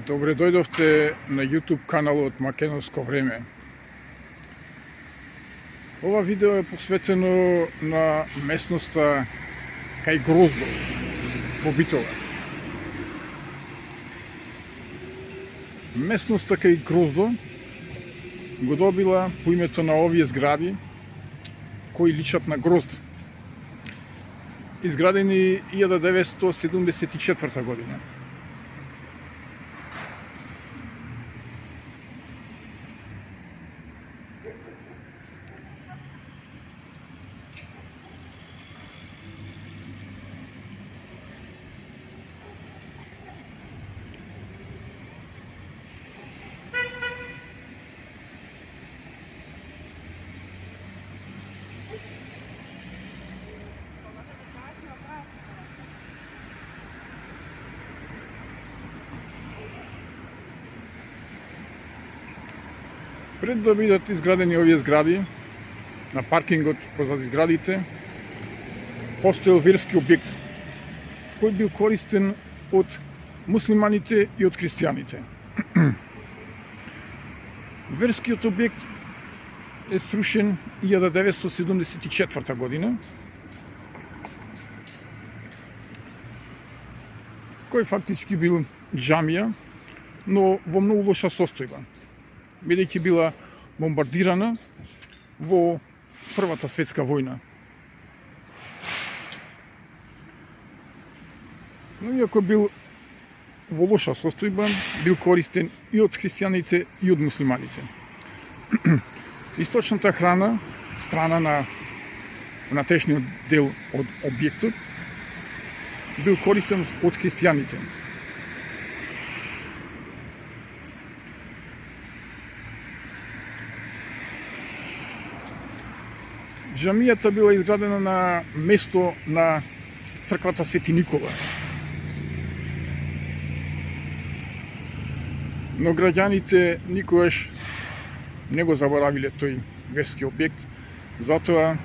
Добре дојдовте на YouTube каналот Македонско време. Ова видео е посветено на местноста кај Гроздо во Битола. Местноста кај Гроздо го добила по името на овие згради кои личат на грозд, изградени 1974 година. Пред да бидат изградени овие згради, на паркингот позади зградите, постоел верски објект, кој бил користен од муслиманите и од христијаните. Верскиот објект е срушен 1974 година, кој фактички бил џамија, но во многу лоша состојба, бидејќи била бомбардирана во Првата светска војна. Но иако бил во лоша состојба, бил користен и од христијаните и од муслиманите. Источната храна, страна на внатрешниот дел од објектот, бил користен од христијаните. Џамијата била изградена на место на црквата Свети Никола. Но граѓаните никогаш не го заборавиле тој верски објект, затоа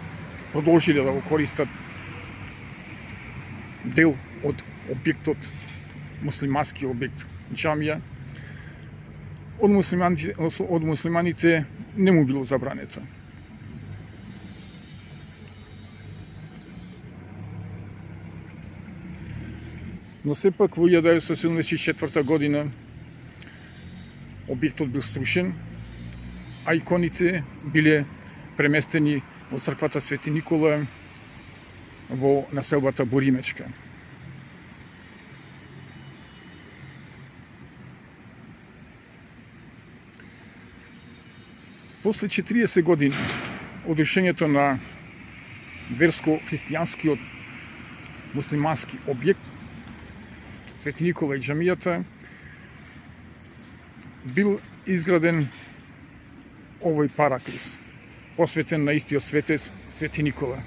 продолжиле да го користат дел од објектот, муслимански објект џамија. Од муслиманите не му било забрането. Но сепак во 1974 година објектот бил струшен, а иконите биле преместени од црквата Свети Никола во населбата Боримечка. После 40 години од рушењето на верско-христијанскиот муслимански објект Свети Никола и џамијата, бил изграден овој параклис, посветен на истиот светец Свети Никола.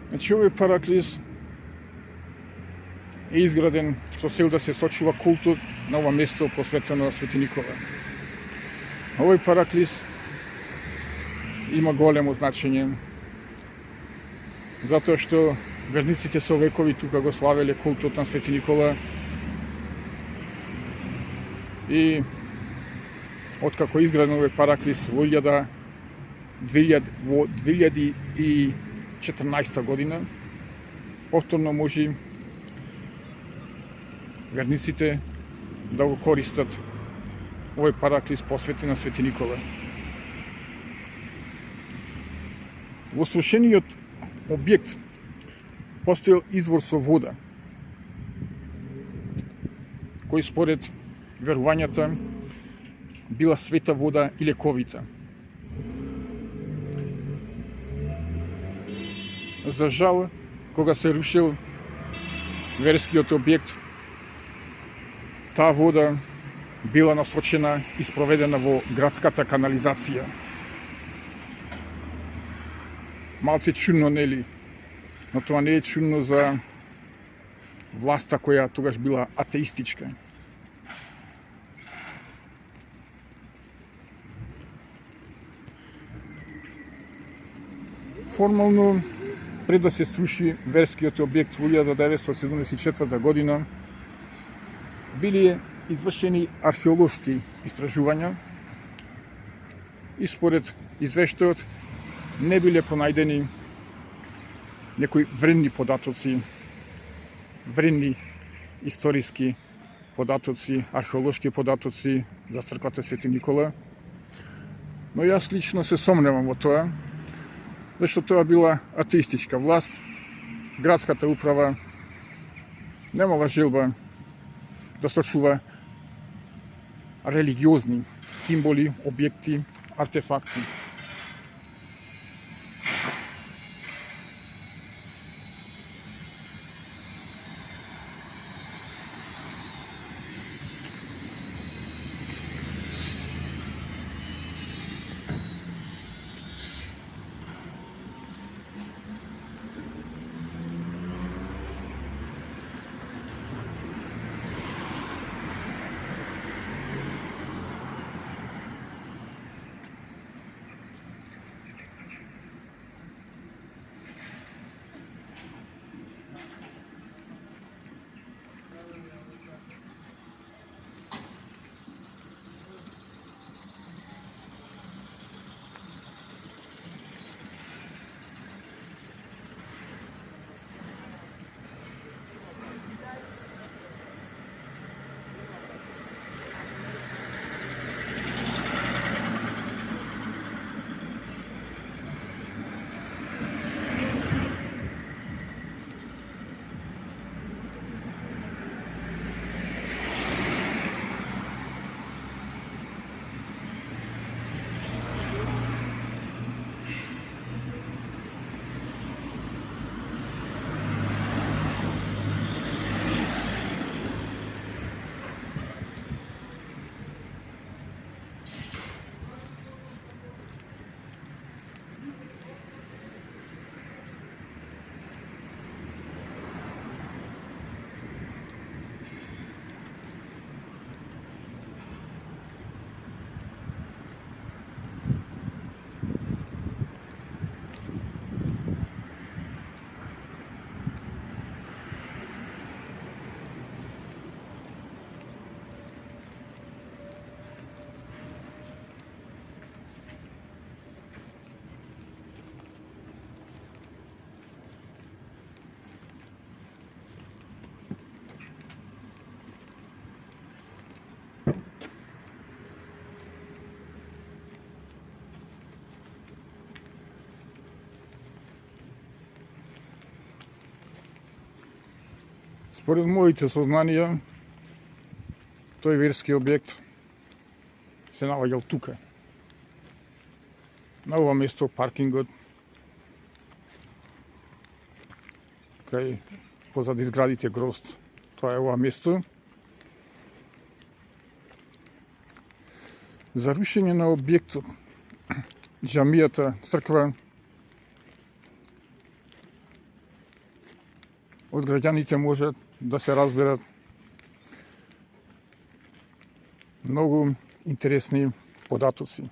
Значи, овој параклис е изграден со цел да се сочува култот на ова место посветено на Свети Никола. Овој параклис има големо значење, затоа што верниците со векови тука го славеле култот на Свети Никола и откако изграден овој параклис во 2014 година, повторно може верниците да го користат овој параклис посветен на Свети Никола. Во срушениот објект постоел извор со вода, кој според верувањата била света вода и лековита. За жал, кога се рушил верскиот објект, таа вода била насочена и спроведена во градската канализација. Малце чудно, нели? Но тоа не е чудно за власта која тогаш била атеистичка. Формално, пред да се струши верскиот објект во 1974 година, били извршени археолошки истражувања и според извештајот не биле пронајдени некои вредни податоци, вредни историски податоци, археолошки податоци за црквата Свети Никола. Но јас лично се сомневам во тоа, зашто тоа била атеистичка власт. Градската управа немала желба да сочува религиозни символи, објекти, артефакти. Според моите сознанија, тој верски објект се наоѓал тука. На ова место, паркингот, кај позади зградите Грозд. Тоа е ова место. За рушење на објектот, џамијата, црква, од граѓаните може да се разберат многу интересни податоци.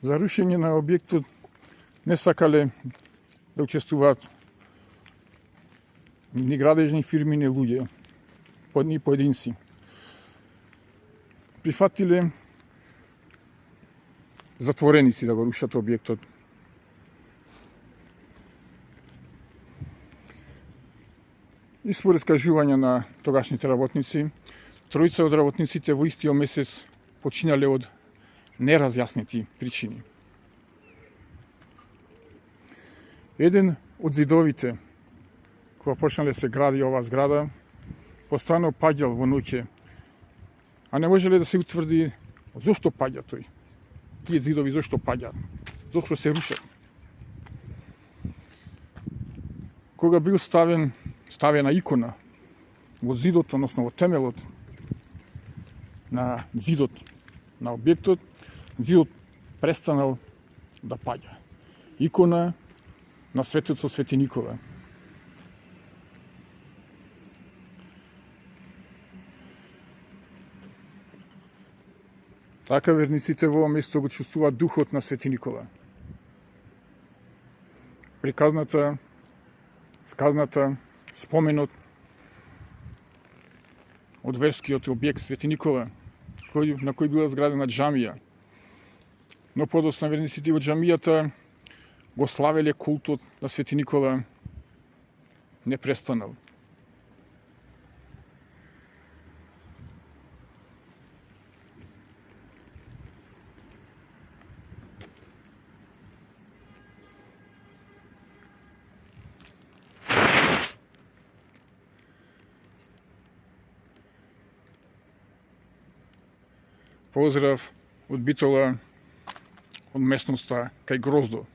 За рушење на објектот не сакале да учествуваат ни градежни фирми, ни луѓе, ни поединци. Прифатиле затвореници да го рушат објектот. И според кажување на тогашните работници, тројца од работниците во истиот месец починале од неразјаснети причини. Еден од зидовите, кога почнале се гради оваа зграда, постојано паѓал во ноќе, а не можеле да се утврди зошто паѓа тој. Тие зидови зошто паѓаат, зошто се рушат. Кога бил ставена икона во зидот, односно во темелот на зидот на објектот, зидот престанал да паѓа. Икона na svetецот Свети Никола. Така верниците во ова место го чувствуваат духот на Свети Никола. Приказната, сказната, споменот од верскиот објект Свети Никола, на кој била зградена џамија. Но подоцна верниците во џамијата го славеле култот на Свети Никола не престанал. Поздрав од Битола, од местноста кај Гроздо.